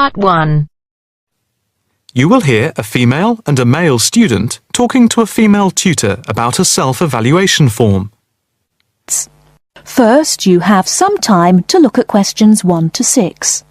Part 1. You will hear a female and a male student talking to a female tutor about a self-evaluation form. First, you have some time to look at questions 1 to 6.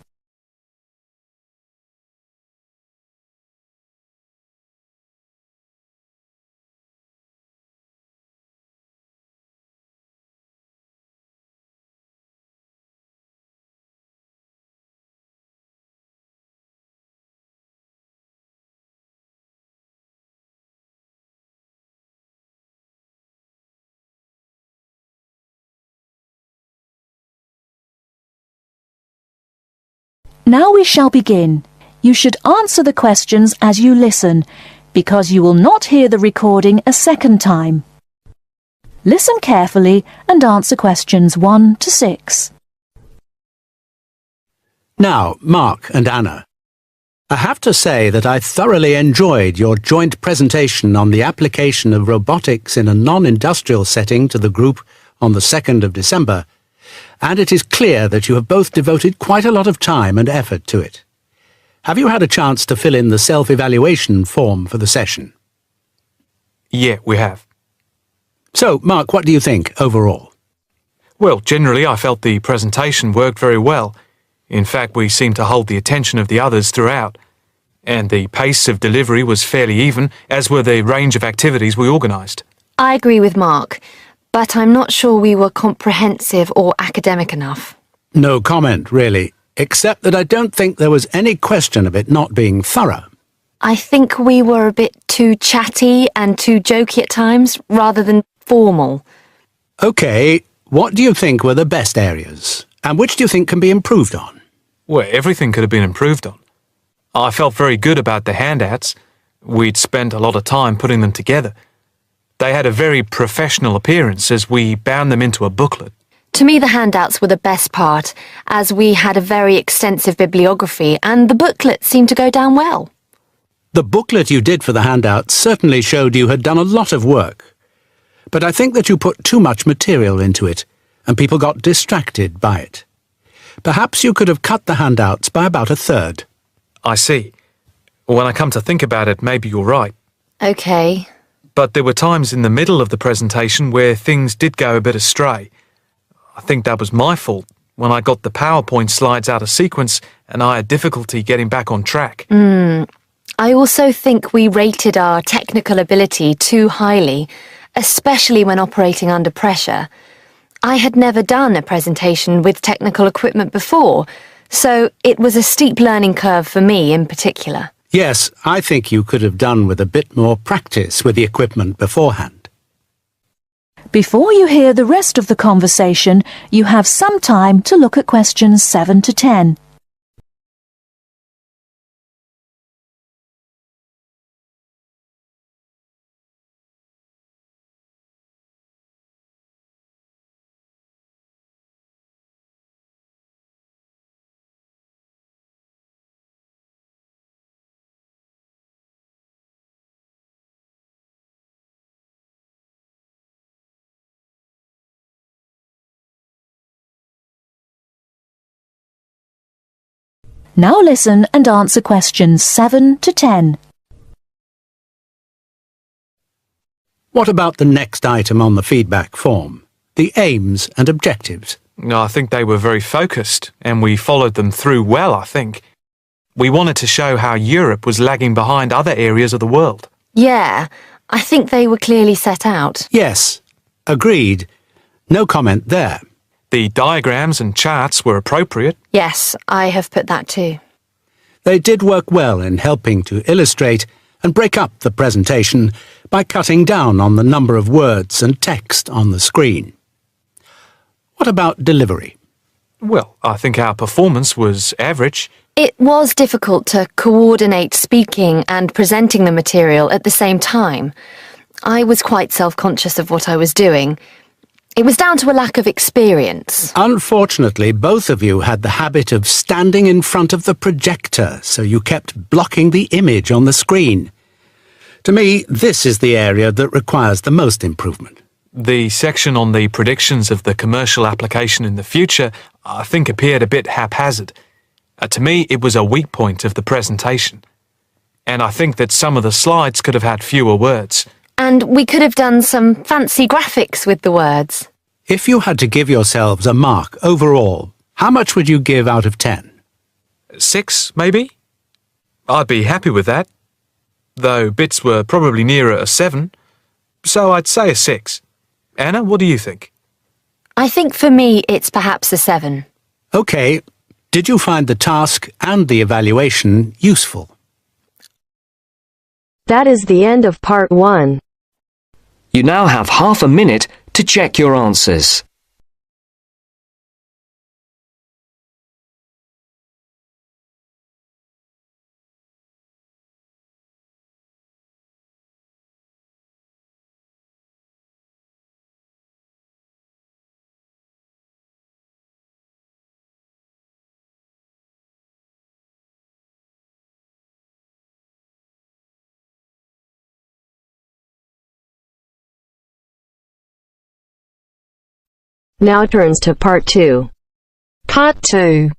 Now we shall begin. You should answer the questions as you listen, because you will not hear the recording a second time. Listen carefully and answer questions 1 to 6. Now, Mark and Anna, I have to say that I thoroughly enjoyed your joint presentation on the application of robotics in a non-industrial setting to the group on the 2nd of December, and it is clear that you have both devoted quite a lot of time and effort to it. Have you had a chance to fill in the self-evaluation form for the session? Yeah, we have. So, Mark, what do you think overall? Well, generally I felt the presentation worked very well. In fact, we seemed to hold the attention of the others throughout. And the pace of delivery was fairly even, as were the range of activities we organised. I agree with Mark, but I'm not sure we were comprehensive or academic enough. No comment, really, except that I don't think there was any question of it not being thorough. I think we were a bit too chatty and too jokey at times, rather than formal. OK, what do you think were the best areas? And which do you think can be improved on? Well, everything could have been improved on. I felt very good about the handouts. We'd spent a lot of time putting them together. They had a very professional appearance as we bound them into a booklet. To me, the handouts were the best part, as we had a very extensive bibliography and the booklet seemed to go down well. The booklet you did for the handouts certainly showed you had done a lot of work. But I think that you put too much material into it, and people got distracted by it. Perhaps you could have cut the handouts by about a third. I see. When I come to think about it, maybe you're right. OK. But there were times in the middle of the presentation where things did go a bit astray. I think that was my fault, when I got the PowerPoint slides out of sequence and I had difficulty getting back on track. I also think we rated our technical ability too highly, especially when operating under pressure. I had never done a presentation with technical equipment before, so it was a steep learning curve for me in particular. Yes, I think you could have done with a bit more practice with the equipment beforehand. Before you hear the rest of the conversation, you have some time to look at questions 7 to 10. Now listen and answer questions 7 to 10. What about the next item on the feedback form? The aims and objectives. I think they were very focused, and we followed them through well, I think. We wanted to show how Europe was lagging behind other areas of the world. Yeah, I think they were clearly set out. Yes, agreed. No comment there. The diagrams and charts were appropriate. Yes, I have put that too. They did work well in helping to illustrate and break up the presentation by cutting down on the number of words and text on the screen. What about delivery? Well, I think our performance was average. It was difficult to coordinate speaking and presenting the material at the same time. I was quite self-conscious of what I was doing. It was down to a lack of experience. Unfortunately, both of you had the habit of standing in front of the projector, so you kept blocking the image on the screen. To me, this is the area that requires the most improvement. The section on the predictions of the commercial application in the future, I think, appeared a bit haphazard. To me, it was a weak point of the presentation. And I think that some of the slides could have had fewer words. And we could have done some fancy graphics with the words. If you had to give yourselves a mark overall, how much would you give out of 10? 6, maybe? I'd be happy with that. Though bits were probably nearer a 7. So I'd say a 6. Anna, what do you think? I think for me it's perhaps a 7. OK, did you find the task and the evaluation useful? That is the end of part 1. You now have half a minute to check your answers. Now turns to part 2. Part 2.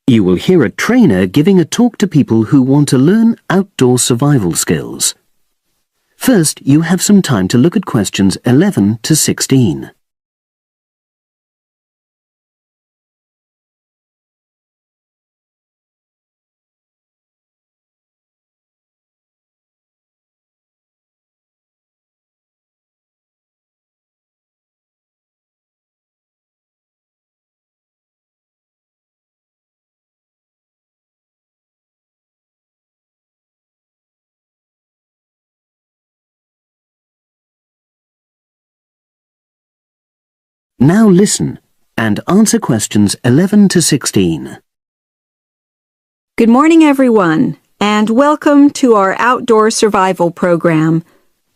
You will hear a trainer giving a talk to people who want to learn outdoor survival skills. First, you have some time to look at questions 11 to 16. Now listen and answer questions 11 to 16. Good morning, everyone, and welcome to our outdoor survival program.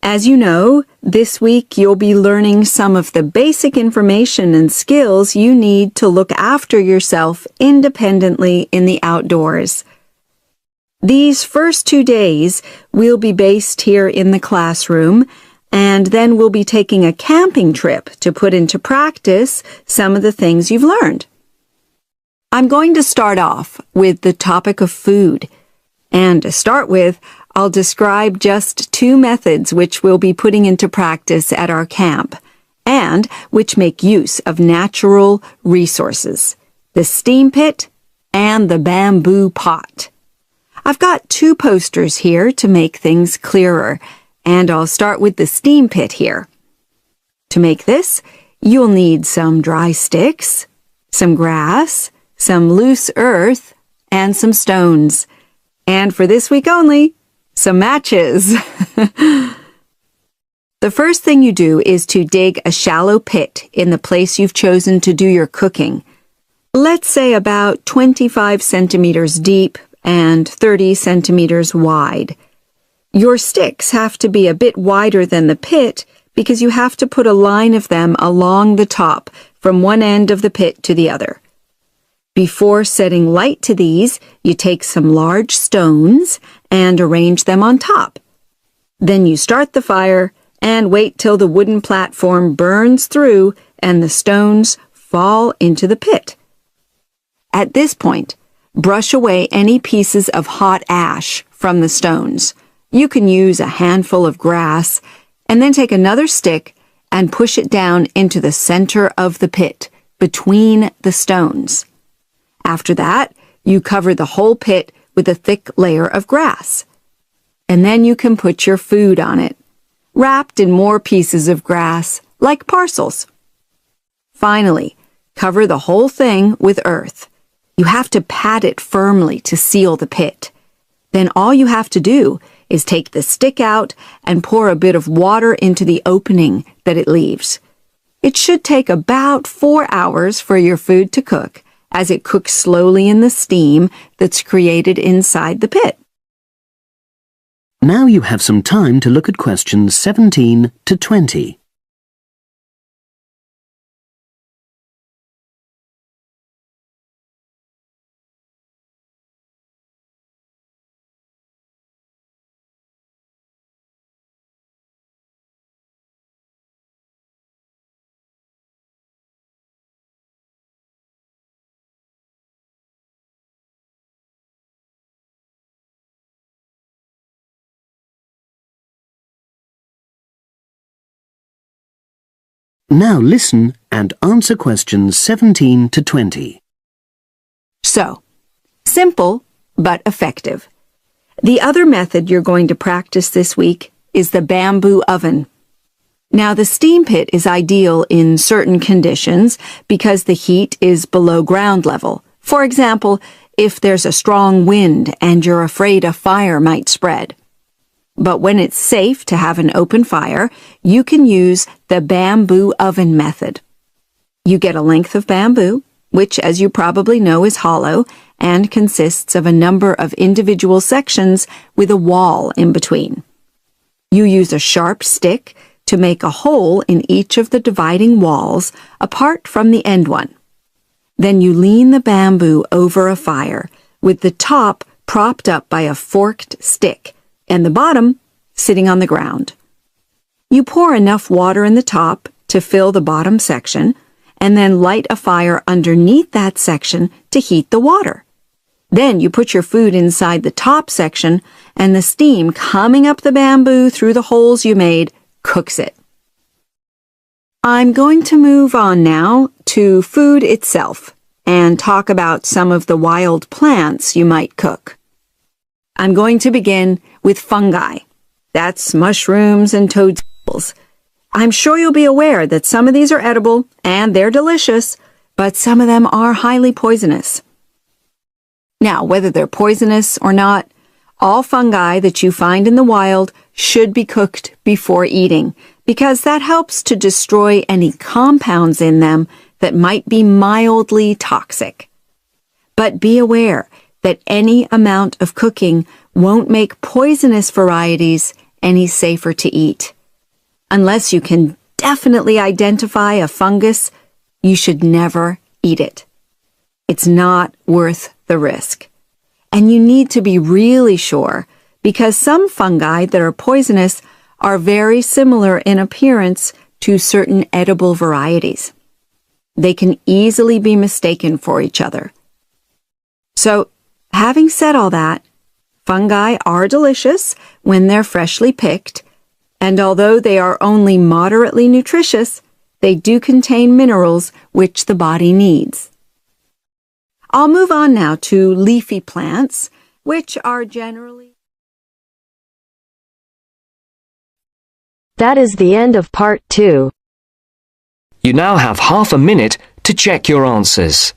As you know, this week you'll be learning some of the basic information and skills you need to look after yourself independently in the outdoors. These first 2 days will be based here in the classroom, and then we'll be taking a camping trip to put into practice some of the things you've learned. I'm going to start off with the topic of food. And to start with, I'll describe just 2 methods which we'll be putting into practice at our camp, and which make use of natural resources: the steam pit and the bamboo pot. I've got 2 posters here to make things clearer, and I'll start with the steam pit here. To make this, you'll need some dry sticks, some grass, some loose earth, and some stones. And for this week only, some matches. The first thing you do is to dig a shallow pit in the place you've chosen to do your cooking. Let's say about 25 centimeters deep and 30 centimeters wide. Your sticks have to be a bit wider than the pit because you have to put a line of them along the top from one end of the pit to the other. Before setting light to these, you take some large stones and arrange them on top. Then you start the fire and wait till the wooden platform burns through and the stones fall into the pit. At this point, brush away any pieces of hot ash from the stones. You can use a handful of grass, and then take another stick and push it down into the center of the pit, between the stones. After that, you cover the whole pit with a thick layer of grass. And then you can put your food on it, wrapped in more pieces of grass, like parcels. Finally, cover the whole thing with earth. You have to pat it firmly to seal the pit. Then all you have to do is take the stick out and pour a bit of water into the opening that it leaves. It should take about 4 hours for your food to cook, as it cooks slowly in the steam that's created inside the pit. Now you have some time to look at questions 17 to 20. Now listen and answer questions 17 to 20. So, simple but effective. The other method you're going to practice this week is the bamboo oven. Now, the steam pit is ideal in certain conditions because the heat is below ground level. For example, if there's a strong wind and you're afraid a fire might spread. But when it's safe to have an open fire, you can use the bamboo oven method. You get a length of bamboo, which, as you probably know, is hollow and consists of a number of individual sections with a wall in between. You use a sharp stick to make a hole in each of the dividing walls apart from the end one. Then you lean the bamboo over a fire with the top propped up by a forked stick and the bottom sitting on the ground. You pour enough water in the top to fill the bottom section and then light a fire underneath that section to heat the water. Then you put your food inside the top section and the steam coming up the bamboo through the holes you made cooks it. I'm going to move on now to food itself and talk about some of the wild plants you might cook. I'm going to begin with fungi. That's mushrooms and toadstools. I'm sure you'll be aware that some of these are edible and they're delicious, but some of them are highly poisonous. Now, whether they're poisonous or not, all fungi that you find in the wild should be cooked before eating, because that helps to destroy any compounds in them that might be mildly toxic. But be aware that any amount of cooking won't make poisonous varieties any safer to eat. Unless you can definitely identify a fungus, you should never eat it. It's not worth the risk. And you need to be really sure, because some fungi that are poisonous are very similar in appearance to certain edible varieties. They can easily be mistaken for each other. So, having said all that, fungi are delicious when they're freshly picked, and although they are only moderately nutritious, they do contain minerals which the body needs. I'll move on now to leafy plants, which are generally... That is the end of part 2. You now have half a minute to check your answers.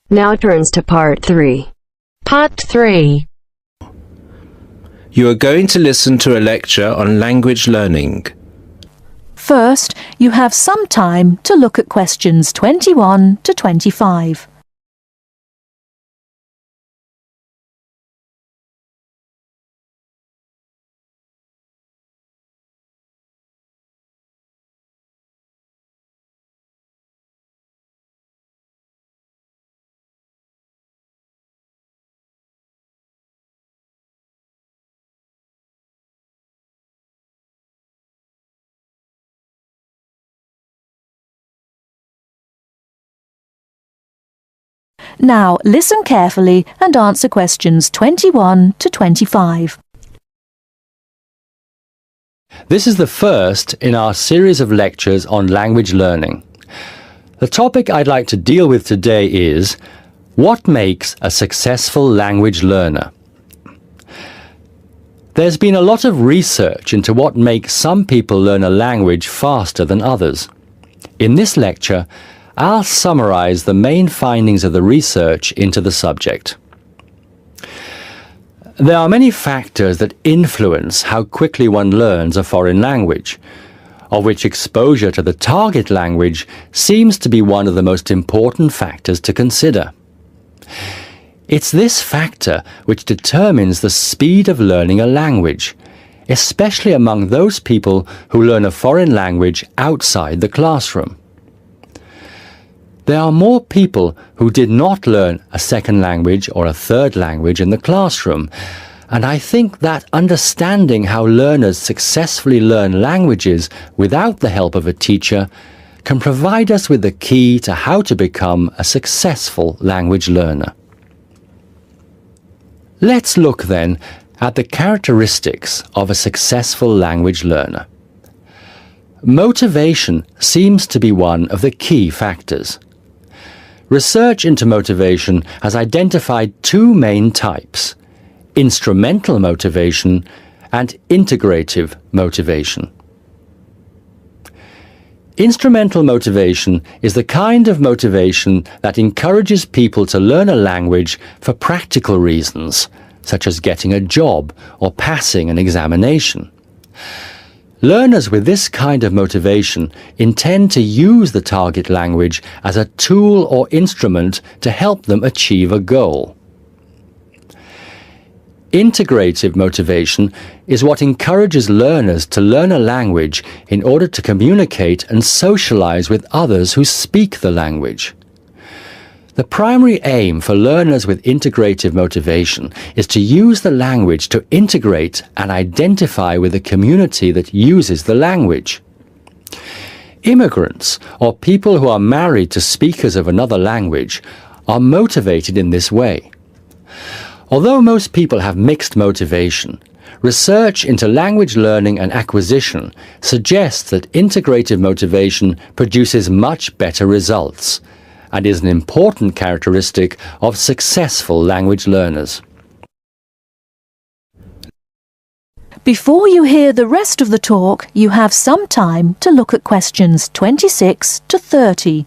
Now turns to part 3. Part 3. You are going to listen to a lecture on language learning. First, you have some time to look at questions 21 to 25. Now listen carefully and answer questions 21 to 25. This is the first in our series of lectures on language learning. The topic I'd like to deal with today is what makes a successful language learner? There's been a lot of research into what makes some people learn a language faster than others. In this lecture, I'll summarize the main findings of the research into the subject. There are many factors that influence how quickly one learns a foreign language, of which exposure to the target language seems to be one of the most important factors to consider. It's this factor which determines the speed of learning a language, especially among those people who learn a foreign language outside the classroom. There are more people who did not learn a second language or a third language in the classroom, and I think that understanding how learners successfully learn languages without the help of a teacher can provide us with the key to how to become a successful language learner. Let's look then at the characteristics of a successful language learner. Motivation seems to be one of the key factors. Research into motivation has identified two main types: instrumental motivation and integrative motivation. Instrumental motivation is the kind of motivation that encourages people to learn a language for practical reasons, such as getting a job or passing an examination. Learners with this kind of motivation intend to use the target language as a tool or instrument to help them achieve a goal. Integrative motivation is what encourages learners to learn a language in order to communicate and socialize with others who speak the language. The primary aim for learners with integrative motivation is to use the language to integrate and identify with the community that uses the language. Immigrants, or people who are married to speakers of another language, are motivated in this way. Although most people have mixed motivation, research into language learning and acquisition suggests that integrative motivation produces much better results and is an important characteristic of successful language learners. Before you hear the rest of the talk, you have some time to look at questions 26 to 30.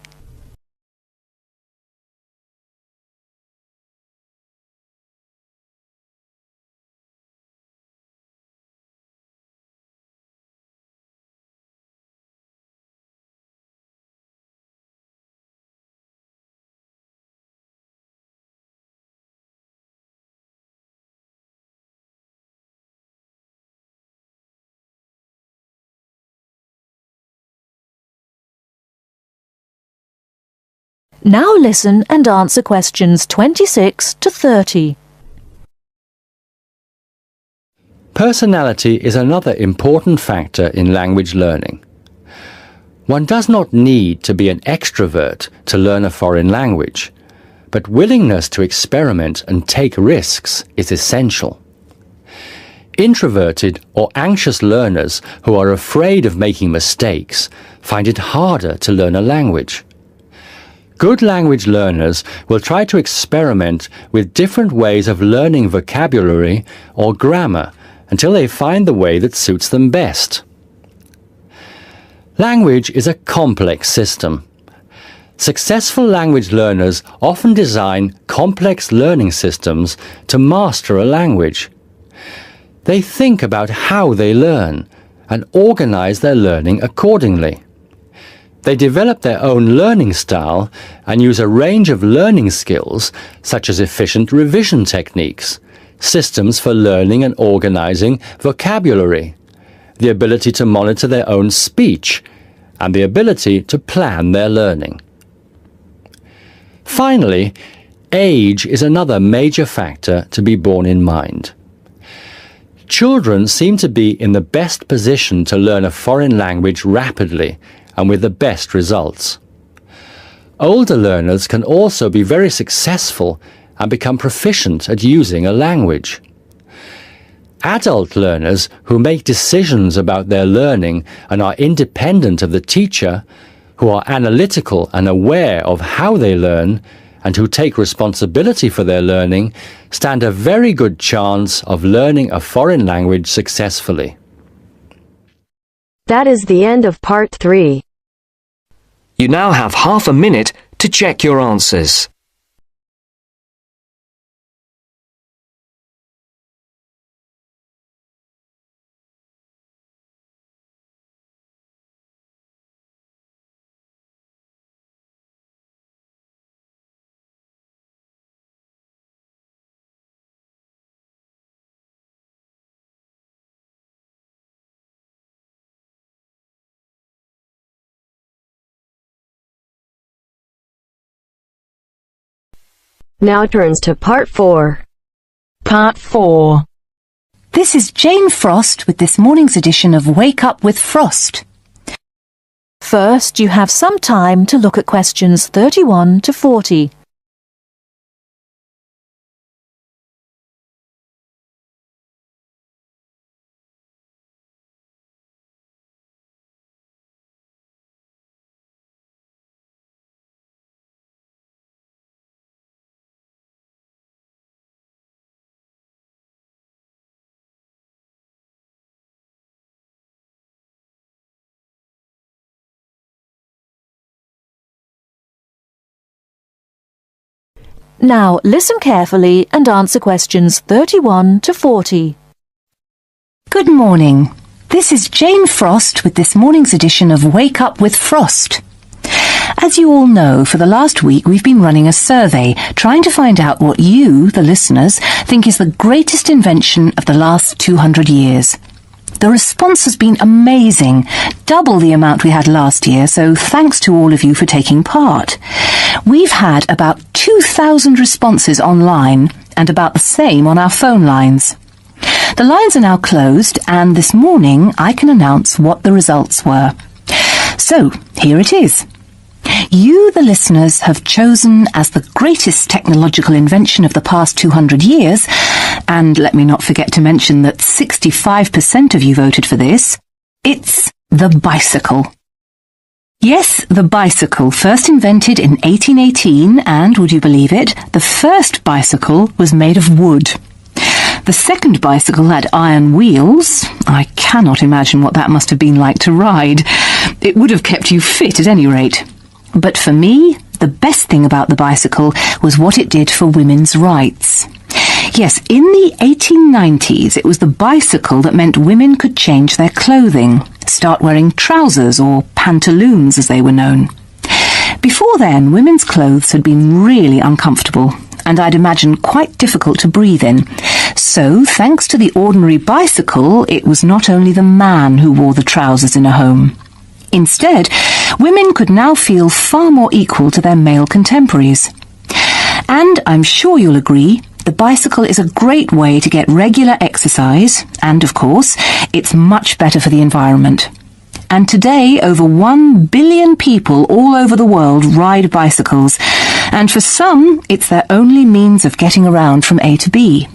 Now listen and answer questions 26 to 30. Personality is another important factor in language learning. One does not need to be an extrovert to learn a foreign language, but willingness to experiment and take risks is essential. Introverted or anxious learners who are afraid of making mistakes find it harder to learn a language. Good language learners will try to experiment with different ways of learning vocabulary or grammar until they find the way that suits them best. Language is a complex system. Successful language learners often design complex learning systems to master a language. They think about how they learn and organize their learning accordingly. They develop their own learning style and use a range of learning skills such as efficient revision techniques, systems for learning and organizing vocabulary, the ability to monitor their own speech, and the ability to plan their learning. Finally, age is another major factor to be borne in mind. Children seem to be in the best position to learn a foreign language rapidly and with the best results. Older learners can also be very successful and become proficient at using a language. Adult learners who make decisions about their learning and are independent of the teacher, who are analytical and aware of how they learn, and who take responsibility for their learning, stand a very good chance of learning a foreign language successfully. That is the end of part 3. You now have half a minute to check your answers. Now turns to Part 4. Part 4. This is Jane Frost with this morning's edition of Wake Up with Frost. First, you have some time to look at questions 31 to 40. Now listen carefully and answer questions 31 to 40. Good morning. This is Jane Frost with this morning's edition of Wake Up with Frost. As you all know, for the last week we've been running a survey trying to find out what you, the listeners, think is the greatest invention of the last 200 years. The response has been amazing, double the amount we had last year, so thanks to all of you for taking part. We've had about 2,000 responses online and about the same on our phone lines. The lines are now closed, and this morning I can announce what the results were. So, here it is. You, the listeners, have chosen as the greatest technological invention of the past 200 years, and let me not forget to mention that 65% of you voted for this, it's the bicycle. Yes, the bicycle, first invented in 1818, and, would you believe it, the first bicycle was made of wood. The second bicycle had iron wheels. I cannot imagine what that must have been like to ride. It would have kept you fit at any rate. But for me, the best thing about the bicycle was what it did for women's rights. Yes, in the 1890s, it was the bicycle that meant women could change their clothing, start wearing trousers or pantaloons as they were known. Before then, women's clothes had been really uncomfortable, and I'd imagine quite difficult to breathe in. So, thanks to the ordinary bicycle, it was not only the man who wore the trousers in a home. Instead, women could now feel far more equal to their male contemporaries. And I'm sure you'll agree, the bicycle is a great way to get regular exercise, and of course, it's much better for the environment. And today, over 1 billion people all over the world ride bicycles, and for some, it's their only means of getting around from A to B.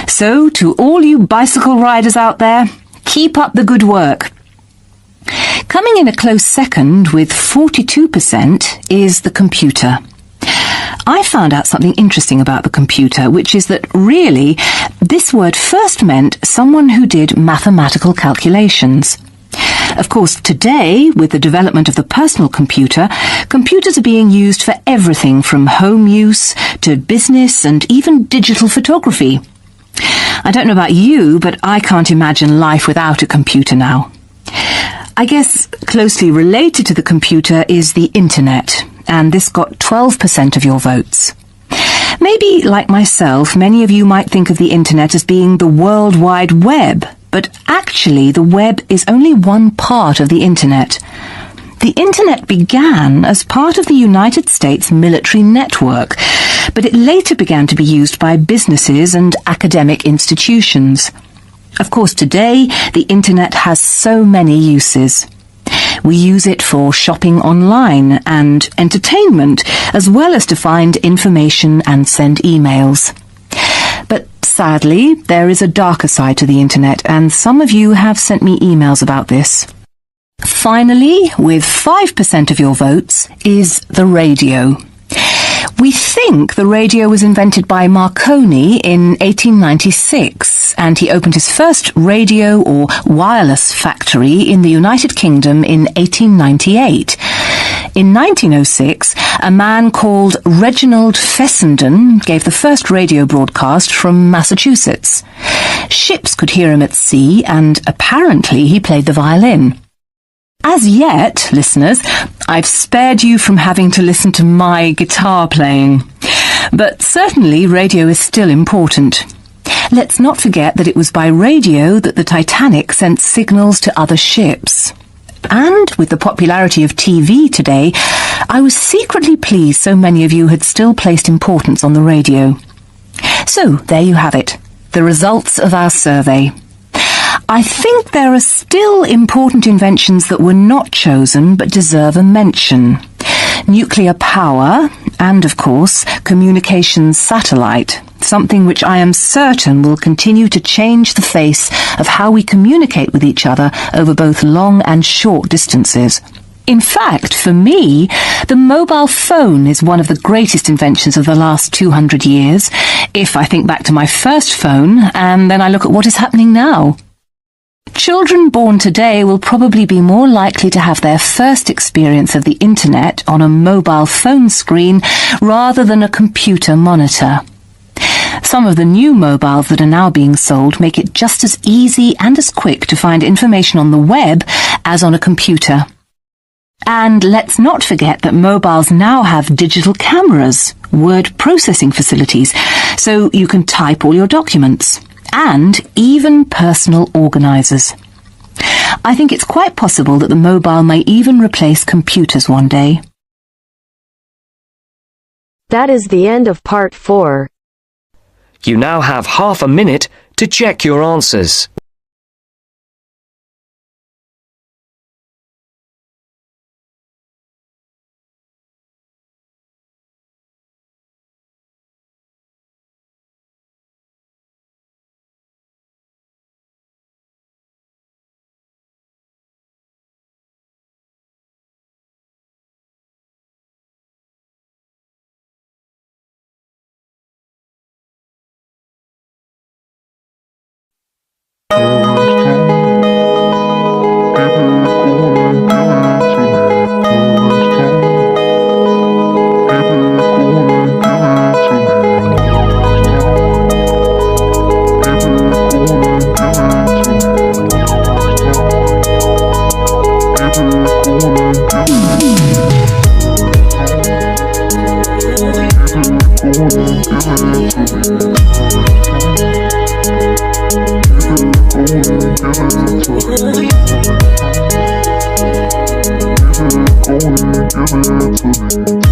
So, to all you bicycle riders out there, keep up the good work. Coming in a close second with 42% is the computer. I found out something interesting about the computer, which is that really this word first meant someone who did mathematical calculations. Of course, today, with the development of the personal computer, computers are being used for everything from home use to business and even digital photography. I don't know about you, but I can't imagine life without a computer now. I guess closely related to the computer is the internet, and this got 12% of your votes. Maybe, like myself, many of you might think of the internet as being the World Wide Web, but actually the web is only one part of the internet. The internet began as part of the United States military network, but it later began to be used by businesses and academic institutions. Of course, today, the internet has so many uses. We use it for shopping online and entertainment, as well as to find information and send emails. But sadly, there is a darker side to the internet, and some of you have sent me emails about this. Finally, with 5% of your votes, is the radio. We think the radio was invented by Marconi in 1896, and he opened his first radio or wireless factory in the United Kingdom in 1898. In 1906, a man called Reginald Fessenden gave the first radio broadcast from Massachusetts. Ships could hear him at sea, and apparently he played the violin. As yet, listeners, I've spared you from having to listen to my guitar playing. But certainly radio is still important. Let's not forget that it was by radio that the Titanic sent signals to other ships. And with the popularity of TV today, I was secretly pleased so many of you had still placed importance on the radio. So, there you have it, the results of our survey. I think there are still important inventions that were not chosen but deserve a mention. Nuclear power and, of course, communications satellite, something which I am certain will continue to change the face of how we communicate with each other over both long and short distances. In fact, for me, the mobile phone is one of the greatest inventions of the last 200 years, if I think back to my first phone and then I look at what is happening now. Children born today will probably be more likely to have their first experience of the internet on a mobile phone screen rather than a computer monitor. Some of the new mobiles that are now being sold make it just as easy and as quick to find information on the web as on a computer. And let's not forget that mobiles now have digital cameras, word processing facilities, so you can type all your documents, and even personal organisers. I think it's quite possible that the mobile may even replace computers one day. That is the end of part 4. You now have half a minute to check your answers. Give it to me.